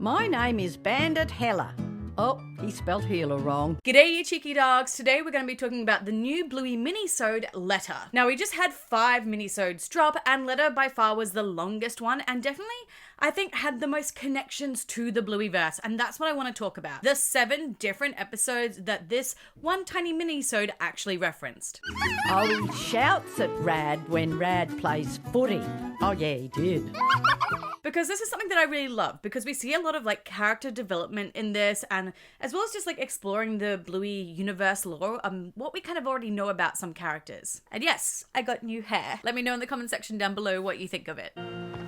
My name is Bandit Heller. Oh, he spelled healer wrong. G'day you cheeky dogs. Today we're going to be talking about the new Bluey Minisode Letter. Now we just had 5 minisodes drop and Letter by far was the longest one and definitely I think had the most connections to the Blueyverse, and that's what I want to talk about. The 7 different episodes that this one tiny minisode actually referenced. Oh, he shouts at Rad when Rad plays footy. Oh yeah, he did. Because this is something that I really love, because we see a lot of like character development in this, and as well as just like exploring the Bluey universe lore, what we kind of already know about some characters. And yes, I got new hair. Let me know in the comment section down below what you think of it.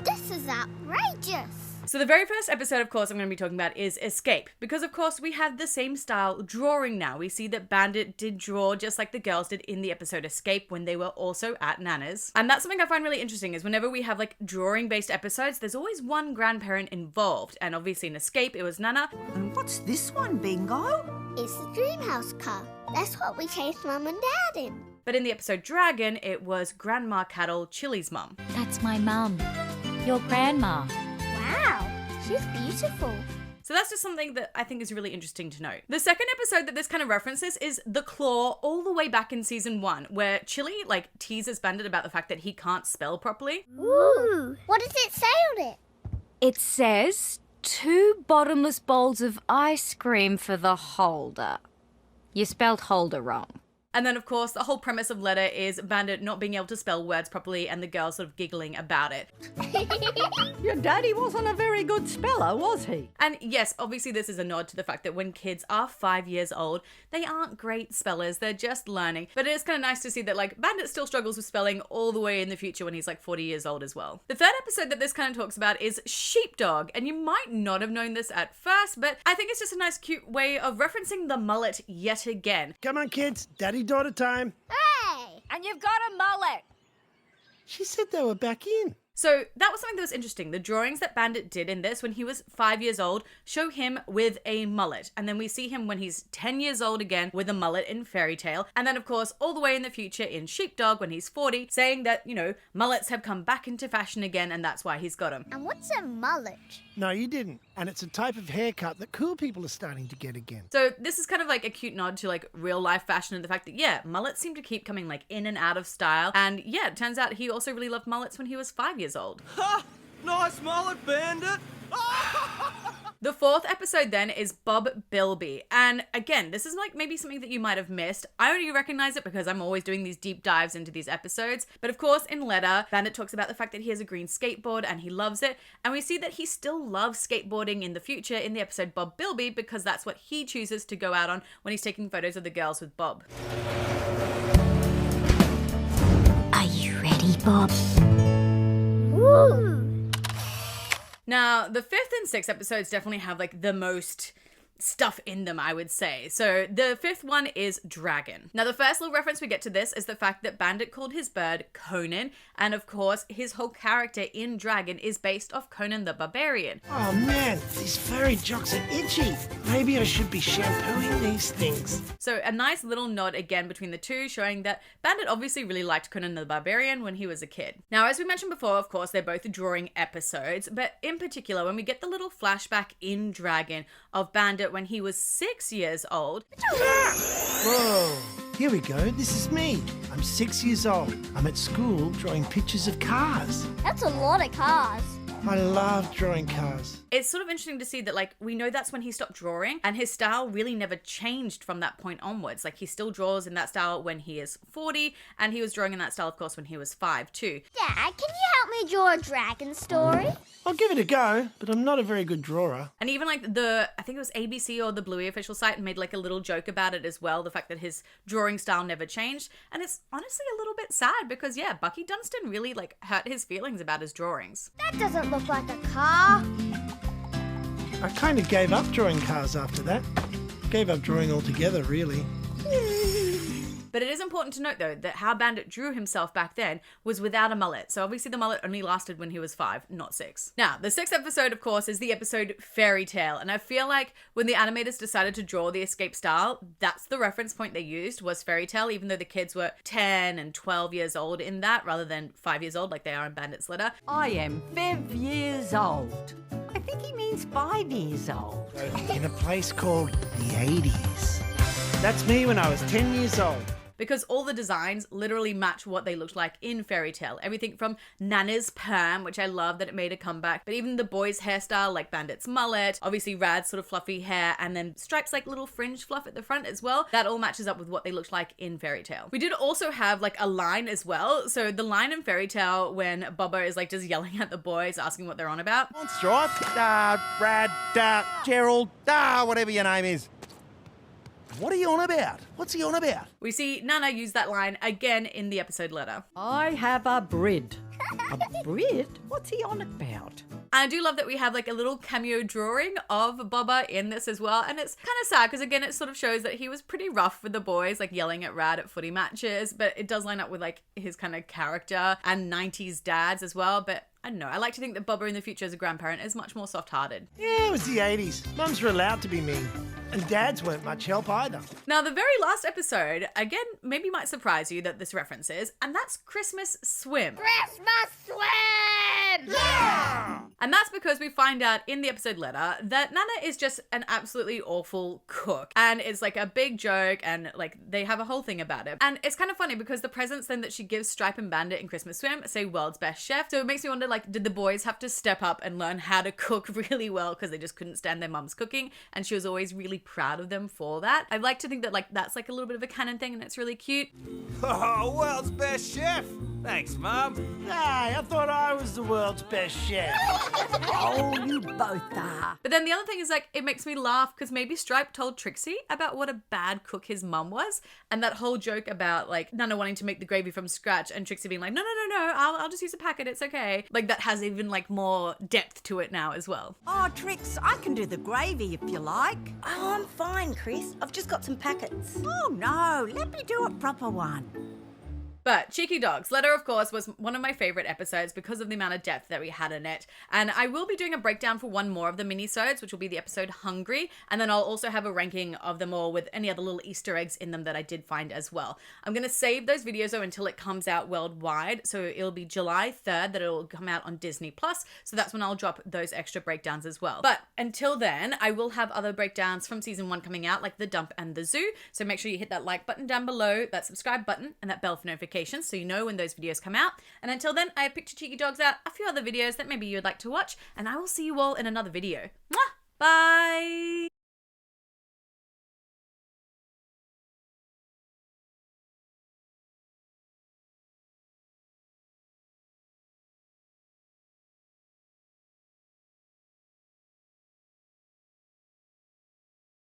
This is outrageous. So the very first episode, of course, I'm going to be talking about is Escape, because of course we have the same style drawing now. We see that Bandit did draw just like the girls did in the episode Escape when they were also at Nana's. And that's something I find really interesting is whenever we have like drawing based episodes, there's always one grandparent involved. And obviously in Escape, it was Nana. And what's this one, Bingo? It's the Dreamhouse car. That's what we chased Mum and Dad in. But in the episode Dragon, it was Grandma Cattle, Chili's mum. That's my mum. Your grandma. Wow, she's beautiful. So that's just something that I think is really interesting to note. The second episode that this kind of references is The Claw, all the way back in season 1, where Chili like teases Bandit about the fact that he can't spell properly. Ooh. What does it say on it? It says 2 bottomless bowls of ice cream for the holder. You spelled holder wrong. And then, of course, the whole premise of Letter is Bandit not being able to spell words properly and the girls sort of giggling about it. Your daddy wasn't a very good speller, was he? And yes, obviously this is a nod to the fact that when kids are 5 years old, they aren't great spellers, they're just learning. But it is kind of nice to see that like Bandit still struggles with spelling all the way in the future when he's like 40 years old as well. The third episode that this kind of talks about is Sheepdog, and you might not have known this at first, but I think it's just a nice cute way of referencing the mullet yet again. Come on, kids. Daddy-daughter time. Hey! And you've got a mullet. She said they were back in. So that was something that was interesting. The drawings that Bandit did in this when he was 5 years old show him with a mullet. And then we see him when he's 10 years old again with a mullet in Fairy Tale. And then of course, all the way in the future in Sheepdog when he's 40, saying that, you know, mullets have come back into fashion again and that's why he's got them. And what's a mullet? No, you didn't. And it's a type of haircut that cool people are starting to get again. So this is kind of like a cute nod to like real life fashion and the fact that, yeah, mullets seem to keep coming like in and out of style. And yeah, it turns out he also really loved mullets when he was 5 years old. Ha! Nice mullet, Bandit! The fourth episode then is Bob Bilby. And again, this is like maybe something that you might have missed. I only recognize it because I'm always doing these deep dives into these episodes. But of course, in Letter, Bandit talks about the fact that he has a green skateboard and he loves it. And we see that he still loves skateboarding in the future in the episode Bob Bilby because that's what he chooses to go out on when he's taking photos of the girls with Bob. Are you ready, Bob? Ooh. Now, the 5th and 6th episodes definitely have like the most stuff in them, I would say. So the 5th one is Dragon. Now the first little reference we get to this is the fact that Bandit called his bird Conan, and of course his whole character in Dragon is based off Conan the Barbarian. Oh man, these furry jocks are itchy. Maybe I should be shampooing these things. So a nice little nod again between the two, showing that Bandit obviously really liked Conan the Barbarian when he was a kid. Now, as we mentioned before, of course, they're both drawing episodes, but in particular, when we get the little flashback in Dragon of Bandit when he was 6 years old. Whoa, here we go. This is me. I'm 6 years old. I'm at school drawing pictures of cars. That's a lot of cars. I love drawing cars. It's sort of interesting to see that, like, we know that's when he stopped drawing, and his style really never changed from that point onwards. Like, he still draws in that style when he is 40, and he was drawing in that style, of course, when he was 5 too. Dad, can you help me draw a dragon story? I'll give it a go, but I'm not a very good drawer. And even like I think it was ABC or the Bluey official site made like a little joke about it as well, the fact that his drawing style never changed. And it's honestly a little bit sad because, yeah, Bucky Dunstan really like hurt his feelings about his drawings. That doesn't look like a car. I kind of gave up drawing cars after that. Gave up drawing altogether, really. But it is important to note, though, that how Bandit drew himself back then was without a mullet. So obviously the mullet only lasted when he was 5, not 6. Now, the 6th episode, of course, is the episode Fairy Tale. And I feel like when the animators decided to draw the escape style, that's the reference point they used was Fairy Tale, even though the kids were 10 and 12 years old in that rather than 5 years old like they are in Bandit's Letter. I am 5 years old. I think he means 5 years old. In a place called the 80s. That's me when I was 10 years old. Because all the designs literally match what they looked like in Fairy Tale. Everything from Nana's perm, which I love that it made a comeback, but even the boys' hairstyle, like Bandit's mullet, obviously Rad's sort of fluffy hair, and then Stripe's like little fringe fluff at the front as well. That all matches up with what they looked like in Fairy Tale. We did also have like a line as well. So the line in Fairy Tale when Bubba is like just yelling at the boys, asking what they're on about. Come on, Stripe. Brad, Gerald, whatever your name is. What are you on about? What's he on about? We see Nana use that line again in the episode letter. I have a brid. A brid? What's he on about? I do love that we have like a little cameo drawing of Bubba in this as well. And it's kind of sad because again, it sort of shows that he was pretty rough with the boys, like yelling at Rad at footy matches, but it does line up with like his kind of character and 90s dads as well. But I don't know, I like to think that Bubba in the future as a grandparent is much more soft-hearted. Yeah, it was the 80s. Mums were allowed to be mean. And dads weren't much help either. Now, the very last episode, again, maybe might surprise you that this reference is, and that's Christmas Swim. Christmas swim! Yeah! And that's because we find out in the episode letter that Nana is just an absolutely awful cook. And it's like a big joke and like they have a whole thing about it. And it's kind of funny because the presents then that she gives Stripe and Bandit in Christmas Swim say world's best chef. So it makes me wonder, like, did the boys have to step up and learn how to cook really well because they just couldn't stand their mum's cooking? And she was always really proud of them for that. I'd like to think that like that's like a little bit of a canon thing and it's really cute. Oh, world's best chef. Thanks, Mum. Hey, I thought I was the world's best chef. Oh, you both are. But then the other thing is like, it makes me laugh because maybe Stripe told Trixie about what a bad cook his mum was. And that whole joke about like Nana wanting to make the gravy from scratch and Trixie being like, no, I'll just use a packet. It's okay. Like that has even like more depth to it now as well. Oh, Trix, I can do the gravy if you like. Oh, I'm fine, Chris. I've just got some packets. Oh, no, let me do a proper one. But Cheeky Dogs Letter, of course, was one of my favorite episodes because of the amount of depth that we had in it. And I will be doing a breakdown for one more of the minisodes, which will be the episode Hungry. And then I'll also have a ranking of them all with any other little Easter eggs in them that I did find as well. I'm going to save those videos though until it comes out worldwide. So it'll be July 3rd that it'll come out on Disney+. So that's when I'll drop those extra breakdowns as well. But until then, I will have other breakdowns from season 1 coming out, like The Dump and The Zoo. So make sure you hit that like button down below, that subscribe button, and that bell for notifications so you know when those videos come out. And until then, I have Picture Cheeky Dogs out, a few other videos that maybe you'd like to watch, and I will see you all in another video. Mwah! Bye!